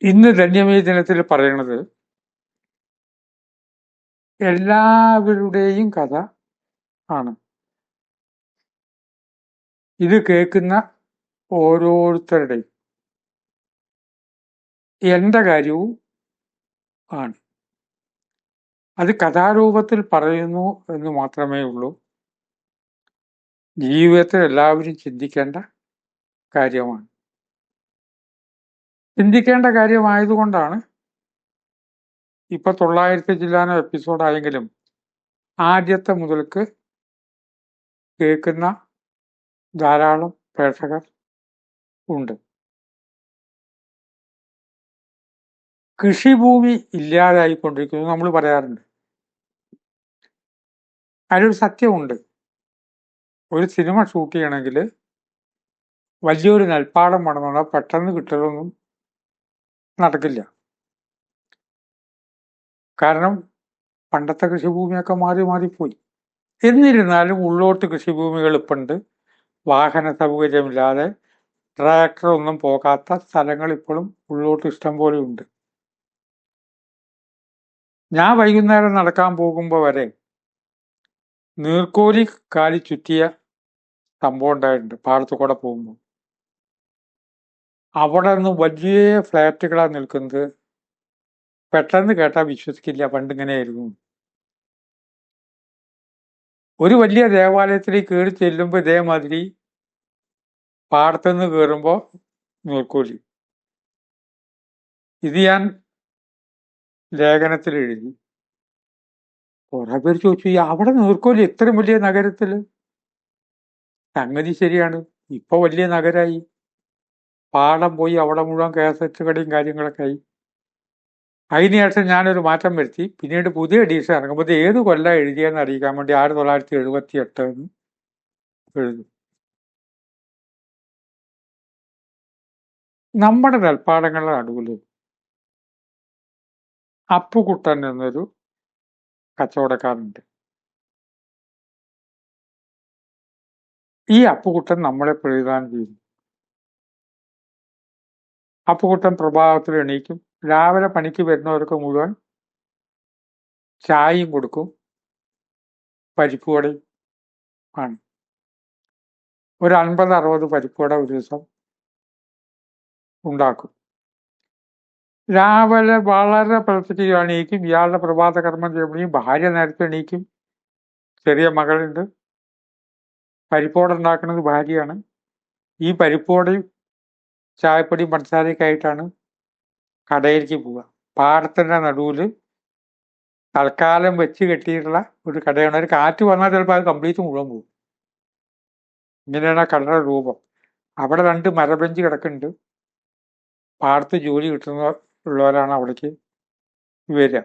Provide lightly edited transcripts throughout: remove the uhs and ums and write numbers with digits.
ഇന്ന് ധന്യമേ ദിനത്തിൽ പറയണത് എല്ലാവരുടെയും കഥ ആണ്. ഇത് കേൾക്കുന്ന ഓരോരുത്തരുടെയും എന്റെ കാര്യവും ആണ്. അത് കഥാരൂപത്തിൽ പറയുന്നു എന്ന് മാത്രമേ ഉള്ളൂ. ജീവിതത്തിൽ എല്ലാവരും ചിന്തിക്കേണ്ട കാര്യമാണ്. ചിന്തിക്കേണ്ട കാര്യമായതുകൊണ്ടാണ് ഇപ്പൊ 900 ചില്ലാനോ എപ്പിസോഡായെങ്കിലും ആദ്യത്തെ മുതൽക്ക് കേൾക്കുന്ന ധാരാളം പ്രേക്ഷകർ ഉണ്ട്. കൃഷിഭൂമി ഇല്ലാതായിക്കൊണ്ടിരിക്കുന്നു നമ്മൾ പറയാറുണ്ട്. അതിലൊരു സത്യമുണ്ട്. ഒരു സിനിമ ഷൂട്ട് ചെയ്യണമെങ്കിൽ വലിയൊരു നെൽപ്പാടം വേണമെന്നുള്ള പെട്ടെന്ന് കിട്ടലൊന്നും നടക്കില്ല. കാരണം പണ്ടത്തെ കൃഷിഭൂമിയൊക്കെ മാറിപ്പോയി. എന്നിരുന്നാലും ഉള്ളോട്ട് കൃഷിഭൂമികൾ ഇപ്പുണ്ട്. വാഹന സൗകര്യമില്ലാതെ ട്രാക്ടർ ഒന്നും പോകാത്ത സ്ഥലങ്ങൾ ഇപ്പോഴും ഉള്ളോട്ട് ഇഷ്ടം പോലെ ഉണ്ട്. ഞാൻ വൈകുന്നേരം നടക്കാൻ പോകുമ്പോൾ വരെ നീർക്കോലി കാലി ചുറ്റിയ സംഭവം ഉണ്ടായിട്ടുണ്ട്. പാടത്തു കൂടെ പോകുമ്പോൾ അവിടെ നിന്ന് വലിയ ഫ്ലാറ്റുകളാണ് നിൽക്കുന്നത്. പെട്ടെന്ന് കേട്ടാൽ വിശ്വസിക്കില്ല, പണ്ടിങ്ങനെയായിരുന്നു. ഒരു വലിയ ദേവാലയത്തിലേക്ക് കയറി ചെല്ലുമ്പോൾ ഇതേമാതിരി പാടത്തുനിന്ന് കയറുമ്പോൾ നീർക്കോലി. ഇത് ഞാൻ ലേഖനത്തിൽ എഴുതി. കുറെ പേര് ചോദിച്ചു, അവിടെ നീർക്കോലി ഇത്രയും വലിയ നഗരത്തില്? സംഗതി ശരിയാണ്. ഇപ്പൊ വലിയ നഗരായി. പാടം പോയി അവിടെ മുഴുവൻ കേസറ്റ് കടയും കാര്യങ്ങളൊക്കെ ആയി. അതിനുശേഷം ഞാനൊരു മാറ്റം വരുത്തി. പിന്നീട് പുതിയ എഡീഷൻ ഇറങ്ങുമ്പോൾ ഏത് കൊല്ലം എഴുതിയെന്ന് അറിയിക്കാൻ വേണ്ടി 1978 എന്ന് എഴുതും. നമ്മുടെ നെൽപ്പാടങ്ങളുടെ നടുവിൽ അപ്പുകുട്ടൻ എന്നൊരു കച്ചവടക്കാരുണ്ട്. ഈ അപ്പുകുട്ടൻ നമ്മളെ പ്രതിദാനം ചെയ്യുന്നു. അപ്പുകുട്ടൻ പ്രഭാതത്തിൽ എണീക്കും. രാവിലെ പണിക്ക് വരുന്നവർക്ക് മുഴുവൻ ചായയും കൊടുക്കും, പരിപ്പുവടയും ആണ്. ഒരു 50-60 പരിപ്പുവട ഒരു ദിവസം ഉണ്ടാക്കും. രാവിലെ വളരെ പുലർച്ചയ്ക്ക് എണീക്കും. ഇയാളുടെ പ്രഭാത കർമ്മം ചെയ്യുമ്പോഴേക്കും ഭാര്യ നേരത്തെ എണീക്കും. ചെറിയ മകളുണ്ട്. പരിപ്പുവട ഉണ്ടാക്കുന്നത് ഭാര്യയാണ്. ഈ പരിപ്പുവടയും ചായപ്പൊടിയും പഞ്ചസാരയൊക്കെ ആയിട്ടാണ് കടയിലേക്ക് പോവുക. പാടത്തിന്റെ നടുവില് തൽക്കാലം വെച്ച് കെട്ടിയിട്ടുള്ള ഒരു കടയാണ്. ഒരു കാറ്റ് വന്നാൽ ചിലപ്പോൾ അത് കംപ്ലീറ്റ് മുഴുവൻ പോകും. ഇങ്ങനെയാണ് ആ കടയുടെ രൂപം. അവിടെ 2 മരബെഞ്ച് കിടക്കുന്നുണ്ട്. പാടത്ത് ജോലി ഉള്ളവരാണ് അവിടേക്ക് വരിക.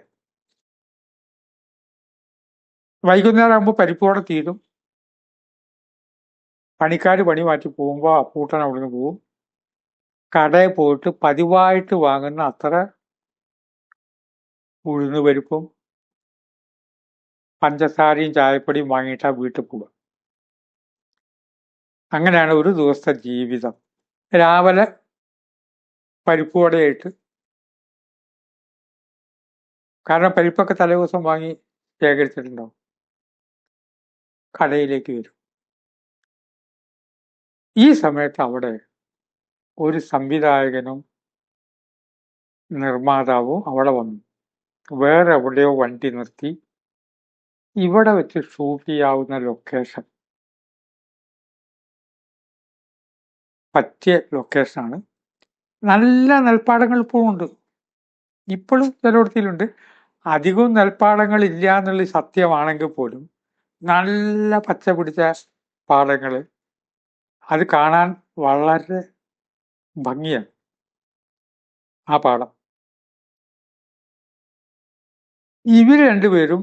വൈകുന്നേരം ആകുമ്പോൾ പരിപ്പുവട തീരും. പണിക്കാർ പണി മാറ്റി പോകുമ്പോൾ അപ്പൂട്ടൻ അവിടുന്ന് പോവും. കടയിൽ പോയിട്ട് പതിവായിട്ട് വാങ്ങുന്ന അത്ര ഉഴുന്ന് പരിപ്പും പഞ്ചസാരയും ചായപ്പൊടിയും വാങ്ങിയിട്ടാണ് വീട്ടിൽ പോവുക. അങ്ങനെയാണ് ഒരു ദിവസത്തെ ജീവിതം. രാവിലെ പരിപ്പുവടയായിട്ട്, കാരണം പരിപ്പൊക്കെ തലേ ദിവസം വാങ്ങി ശേഖരിച്ചിട്ടുണ്ടാവും, കടയിലേക്ക് വരും. ഈ സമയത്ത് അവിടെ ഒരു സംവിധായകനും നിർമ്മാതാവും അവിടെ വന്നു. വേറെ എവിടെയോ വണ്ടി നിർത്തി ഇവിടെ വെച്ച് ഷൂട്ട് ചെയ്യാവുന്ന ലൊക്കേഷൻ, പറ്റിയ ലൊക്കേഷനാണ്. നല്ല നെൽപ്പാടങ്ങൾ ഇപ്പോഴും ഉണ്ട്. ഇപ്പോഴും ചിലയിടത്തിലുണ്ട്. അധികവും നെൽപ്പാടങ്ങൾ ഇല്ല എന്നുള്ള സത്യമാണെങ്കിൽ പോലും നല്ല പച്ച പിടിച്ച പാടങ്ങൾ, അത് കാണാൻ വളരെ ഭംഗിയാണ് ആ പാടം. ഇവര് രണ്ടുപേരും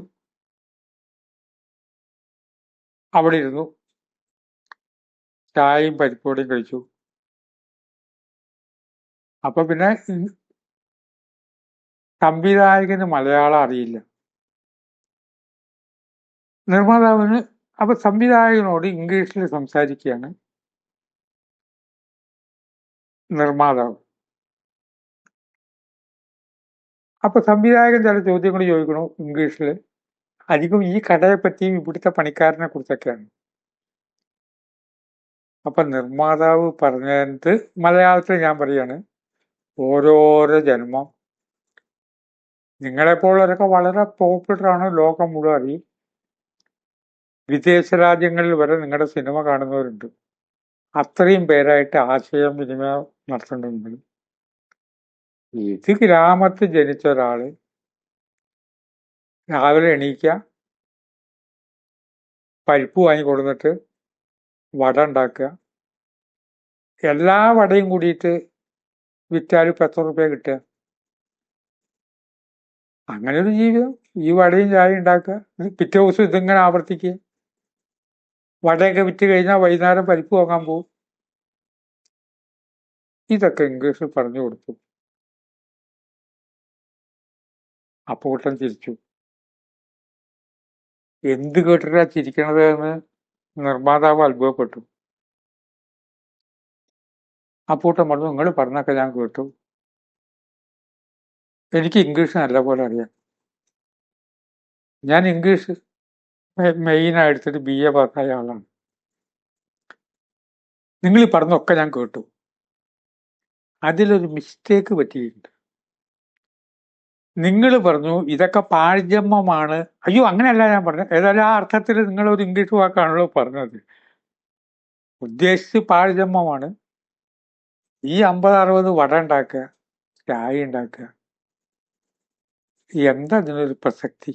അവിടെ ഇരുന്നു ചായയും പരിപ്പോടിയും കഴിച്ചു. അപ്പൊ പിന്നെ സംവിധായകന് മലയാളം അറിയില്ല, നിർമ്മാതാവിന്. അപ്പൊ സംവിധായകനോട് ഇംഗ്ലീഷിൽ സംസാരിക്കുകയാണ് നിർമ്മാതാവ്. അപ്പൊ സംവിധായകൻ ചില ചോദ്യങ്ങൾ ചോദിക്കണു ഇംഗ്ലീഷിൽ. അധികം ഈ കടയെ പറ്റിയും ഇവിടുത്തെ പണിക്കാരനെ കുറിച്ചൊക്കെയാണ്. അപ്പൊ നിർമ്മാതാവ് പറഞ്ഞത് മലയാളത്തിൽ ഞാൻ പറയാണ്, ഓരോരോ ജന്മം. നിങ്ങളെപ്പോലൊക്കെ വളരെ പോപ്പുലറാണ്, ലോകം മുഴുവൻ അറിയും. വിദേശ രാജ്യങ്ങളിൽ വരെ നിങ്ങളുടെ സിനിമ കാണുന്നവരുണ്ട്. അത്രയും പേരായിട്ട് ആശയം വിനിമയം നടത്തുന്നുണ്ട്. ഇത് ഗ്രാമത്തിൽ ജനിച്ച ഒരാള് രാവിലെ എണീക്കുക, പരിപ്പ് വാങ്ങിക്കൊടുന്നിട്ട് വട ഉണ്ടാക്കുക. എല്ലാ വടയും കൂടിയിട്ട് വിറ്റാലും ഇപ്പം എത്ര റുപ്യ കിട്ടുക? അങ്ങനെ ഒരു ജീവിതം. ഈ വടയും ചായ ഉണ്ടാക്കുക, പിറ്റേ ദിവസം ഇതിങ്ങനെ ആവർത്തിക്കുക. വടയൊക്കെ വിറ്റ് കഴിഞ്ഞാൽ വൈകുന്നേരം പരിപ്പ് വാങ്ങാൻ പോകും. ഇതൊക്കെ ഇംഗ്ലീഷിൽ പറഞ്ഞു കൊടുത്തു. അപ്പൂട്ടൻ ചിരിച്ചു. എന്ത് കേട്ടിട്ടാ ചിരിക്കണത് എന്ന് നിർമ്മാതാവ് അത്ഭുതപ്പെട്ടു. അപ്പൂട്ടൻ പറഞ്ഞു, നിങ്ങൾ പറഞ്ഞൊക്കെ ഞാൻ കേട്ടു, എനിക്ക് ഇംഗ്ലീഷ് നല്ലപോലെ അറിയാം. ഞാൻ ഇംഗ്ലീഷ് മെയിനായിട്ട് BA പാസ്സായ ആളാണ്. നിങ്ങൾ ഈ പറഞ്ഞൊക്കെ ഞാൻ കേട്ടു. അതിലൊരു മിസ്റ്റേക്ക് പറ്റിയിട്ടുണ്ട്. നിങ്ങൾ പറഞ്ഞു ഇതൊക്കെ പാഴ്ജന്മമാണ്. അയ്യോ, അങ്ങനെയല്ല ഞാൻ പറഞ്ഞത്. ഏതായാലും ആ അർത്ഥത്തിൽ നിങ്ങളൊരു ഇംഗ്ലീഷ് വാക്കാണല്ലോ പറഞ്ഞത്. ഉദ്ദേശിച്ച് പാഴ്ജന്മമാണ്. ഈ 50-60 വട ഉണ്ടാക്കുക, ചായ ഉണ്ടാക്കുക, എന്താ ഇതിനൊരു പ്രസക്തി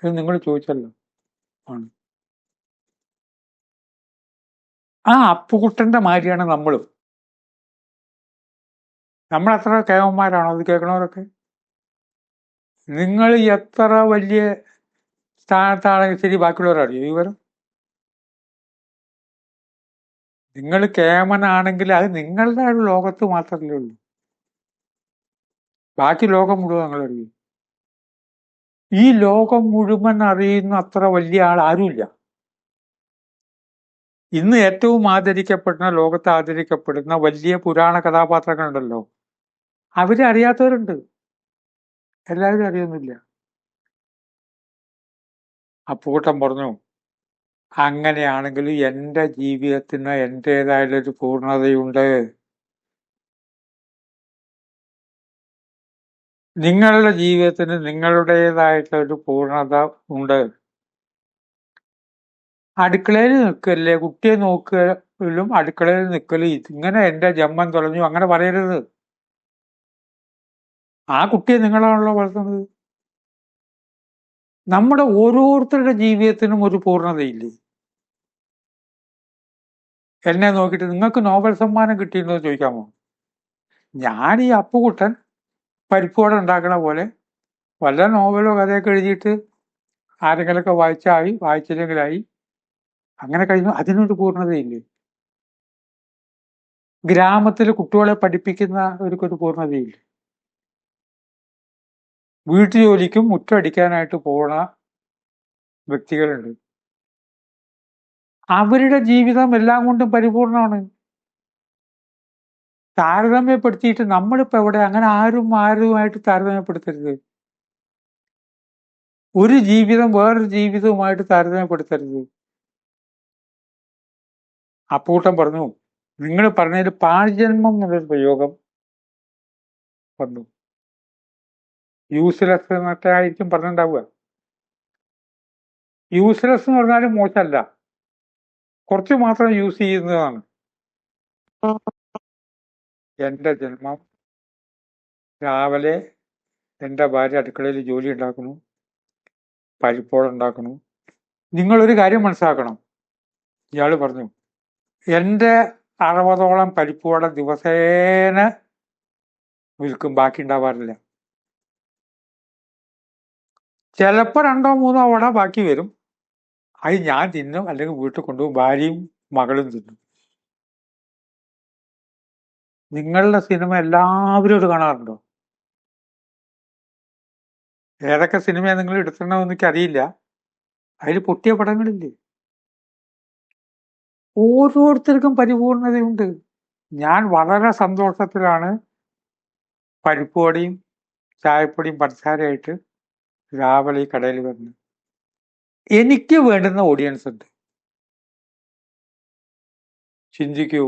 എന്ന് നിങ്ങൾ ചോദിച്ചല്ലോ. ആണ്. ആ അപ്പുകുട്ടന്റെ മാതിരിയാണ് നമ്മളും. നമ്മളത്ര കേവന്മാരാണോ അത് കേൾക്കണവരൊക്കെ? നിങ്ങൾ എത്ര വലിയ സ്ഥാനത്താണെങ്കിൽ ശരി, ബാക്കിയുള്ളവരറിയോ വിവരം? നിങ്ങൾ കേമനാണെങ്കിൽ അത് നിങ്ങളുടെ ലോകത്ത് മാത്രമല്ലേ ഉള്ളൂ. ബാക്കി ലോകം മുഴുവൻ നിങ്ങൾ അറിയും. ഈ ലോകം മുഴുവൻ അറിയുന്ന അത്ര വലിയ ആൾ ആരുമില്ല. ഇന്ന് ഏറ്റവും ആദരിക്കപ്പെടുന്ന, ലോകത്ത് ആദരിക്കപ്പെടുന്ന വലിയ പുരാണ കഥാപാത്രങ്ങളുണ്ടല്ലോ, അവരെ അറിയാത്തവരുണ്ട്. എല്ലാവരും അറിയുന്നില്ല. അപ്പൂട്ടൻ പറഞ്ഞു, അങ്ങനെയാണെങ്കിൽ എൻ്റെ ജീവിതത്തിന് എൻ്റേതായൊരു പൂർണ്ണതയുണ്ട്. നിങ്ങളുടെ ജീവിതത്തിന് നിങ്ങളുടേതായിട്ടൊരു പൂർണ്ണത ഉണ്ട്. അടുക്കളയിൽ നിൽക്കല്ലേ, കുട്ടിയെ നോക്കലും അടുക്കളയിൽ നിൽക്കലും ഇങ്ങനെ എൻ്റെ ജന്മം തുലഞ്ഞു അങ്ങനെ പറയരുത്. ആ കുട്ടിയെ നിങ്ങളാണല്ലോ വളർത്തുന്നത്. നമ്മുടെ ഓരോരുത്തരുടെ ജീവിതത്തിനും ഒരു പൂർണ്ണതയില്ലേ? എന്നെ നോക്കിയിട്ട് നിങ്ങൾക്ക് നോബൽ സമ്മാനം കിട്ടിയെന്ന് ചോദിക്കാമോ? ഞാൻ ഈ അപ്പുകുട്ടൻ പരിപ്പോടെ ഉണ്ടാക്കണ പോലെ വല്ല നോവലോ കഥയൊക്കെ എഴുതിയിട്ട് ആരെങ്കിലൊക്കെ വായിച്ചായി, വായിച്ചില്ലെങ്കിലായി, അങ്ങനെ കഴിഞ്ഞു. അതിനൊരു പൂർണ്ണതയില്ലേ? ഗ്രാമത്തിൽ കുട്ടികളെ പഠിപ്പിക്കുന്ന അവർക്കൊരു പൂർണ്ണതയില്ലേ? വീട്ടുജോലിക്കും മുറ്റടിക്കാനായിട്ട് പോണ വ്യക്തികളുണ്ട്. അവരുടെ ജീവിതം എല്ലാം കൊണ്ടും പരിപൂർണമാണ്. താരതമ്യപ്പെടുത്തിയിട്ട് നമ്മളിപ്പോ എവിടെ? അങ്ങനെ ആരുമായിട്ട് താരതമ്യപ്പെടുത്തരുത്. ഒരു ജീവിതം വേറൊരു ജീവിതവുമായിട്ട് താരതമ്യപ്പെടുത്തരുത്. അപ്പൂട്ടൻ പറഞ്ഞു, നിങ്ങൾ പറഞ്ഞതിൽ പാഴ്ജന്മം എന്നുള്ളൊരു പ്രയോഗം വന്നു. യൂസ്ലെസ് എന്നൊക്കെ ആയിരിക്കും പറഞ്ഞിട്ടുണ്ടാവുക. യൂസ്ലെസ് എന്ന് പറഞ്ഞാലും മോശമല്ല, കുറച്ച് മാത്രം യൂസ് ചെയ്യുന്നതാണ്. എൻ്റെ ജന്മം, രാവിലെ എൻ്റെ ഭാര്യ അടുക്കളയിൽ ജോലി ഉണ്ടാക്കുന്നു, പരിപ്പോടുണ്ടാക്കുന്നു. നിങ്ങളൊരു കാര്യം മനസ്സിലാക്കണം. ഇയാൾ പറഞ്ഞു, എൻ്റെ 60ഓളം പരിപ്പോടെ ദിവസേന വിൽക്കും, ബാക്കി ഉണ്ടാവാറില്ല. ചിലപ്പോൾ 2-3 വട ബാക്കി വരും. അത് ഞാൻ തിന്നും, അല്ലെങ്കിൽ വീട്ടിൽ കൊണ്ടുപോകും, ഭാര്യയും മകളും തിന്നും. നിങ്ങളുടെ സിനിമ എല്ലാവരും ഇത് കാണാറുണ്ടോ? ഏതൊക്കെ സിനിമയാണ് നിങ്ങൾ എടുത്തിട്ടുണ്ടോ എനിക്ക് അറിയില്ല. അതിൽ പൊട്ടിയ പടങ്ങളില്ലേ? ഓരോരുത്തർക്കും പരിപൂർണതയുണ്ട്. ഞാൻ വളരെ സന്തോഷത്തിലാണ് പരിപ്പുവടയും ചായപ്പൊടിയും പഞ്ചസാരയായിട്ട് രാവിലെ ഈ കടയിൽ വന്ന് എനിക്ക് വേണ്ടുന്ന ഓഡിയൻസ് ഉണ്ട്. ചിന്തിക്കൂ,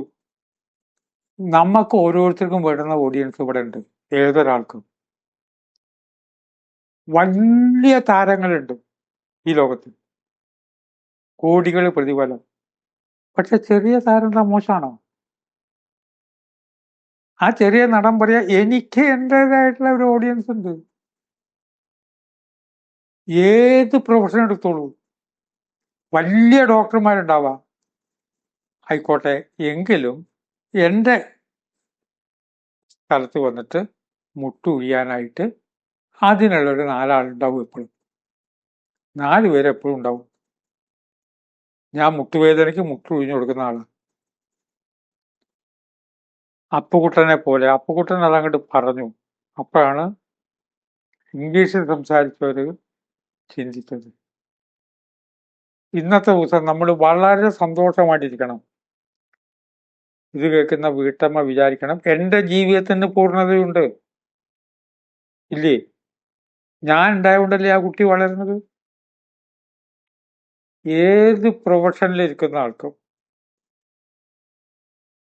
നമുക്ക് ഓരോരുത്തർക്കും വേണ്ടുന്ന ഓഡിയൻസ് ഇവിടെ ഉണ്ട്. ഏതൊരാൾക്കും വലിയ താരങ്ങളുണ്ട് ഈ ലോകത്ത്, കോടികൾ പ്രതിഫലം. പക്ഷെ ചെറിയ താരം എന്താ മോശമാണോ? ആ ചെറിയ നടൻ പറയാ എനിക്ക് എൻ്റെതായിട്ടുള്ള ഒരു ഓഡിയൻസ് ഉണ്ട്. ഏത് പ്രൊഫഷൻ എടുത്തോളൂ, വലിയ ഡോക്ടർമാരുണ്ടാവാം, ആയിക്കോട്ടെ, എങ്കിലും എൻ്റെ സ്ഥലത്ത് വന്നിട്ട് മുട്ടുഴിയാനായിട്ട് അതിനുള്ളൊരു 4 ആളുണ്ടാവും. എപ്പോഴും 4 പേര് എപ്പോഴും ഉണ്ടാവും. ഞാൻ മുട്ടുവേദനയ്ക്ക് മുട്ടുഴിഞ്ഞു കൊടുക്കുന്ന ആളാണ്. അപ്പുകുട്ടനെ പോലെ അപ്പുകുട്ടൻ അതങ്ങോട്ട് പറഞ്ഞു. അപ്പോഴാണ് ഇംഗ്ലീഷിൽ സംസാരിച്ചവര് ചിന്തിച്ചത്. ഇന്നത്തെ ദിവസം നമ്മൾ വളരെ സന്തോഷമായിട്ടിരിക്കണം. ഇത് കേൾക്കുന്ന വീട്ടമ്മ വിചാരിക്കണം, എൻ്റെ ജീവിതത്തിന് പൂർണ്ണതയുണ്ട്. ഇല്ലേ? ഞാൻ ഉണ്ടായതുകൊണ്ടല്ലേ ആ കുട്ടി വളരുന്നത്. ഏത് പ്രൊഫഷനിലിരിക്കുന്ന ആൾക്കും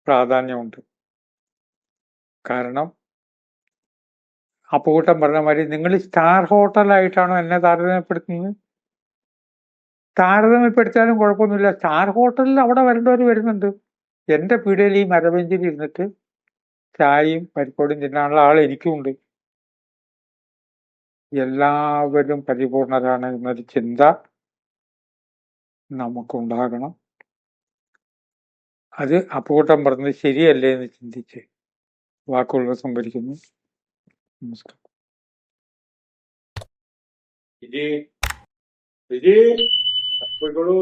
പ്രാധാന്യമുണ്ട്. കാരണം അപ്പുകുട്ടൻ പറഞ്ഞ മാതിരി നിങ്ങൾ സ്റ്റാർ ഹോട്ടലായിട്ടാണോ എന്നെ താരതമ്യപ്പെടുത്തുന്നത്? താരതമ്യപ്പെടുത്തിയാലും കുഴപ്പമൊന്നുമില്ല. സ്റ്റാർ ഹോട്ടലിൽ അവിടെ വരേണ്ടവർ വരുന്നുണ്ട്. എൻ്റെ പീടികയിൽ ഈ മരബെഞ്ചിൽ ഇരുന്നിട്ട് ചായയും പരിപ്പോടും തിന്നാനുള്ള ആൾ എനിക്കുമുണ്ട്. എല്ലാവരും പരിപൂർണരാണ് എന്നൊരു ചിന്ത നമുക്കുണ്ടാകണം. അത് അപ്പുകുട്ടൻ പറഞ്ഞത് ശരിയല്ലേ എന്ന് ചിന്തിച്ച് വാക്കുകൾ സംഭരിക്കുന്നു. നമസ്കാരം. പോയിക്കോളൂ.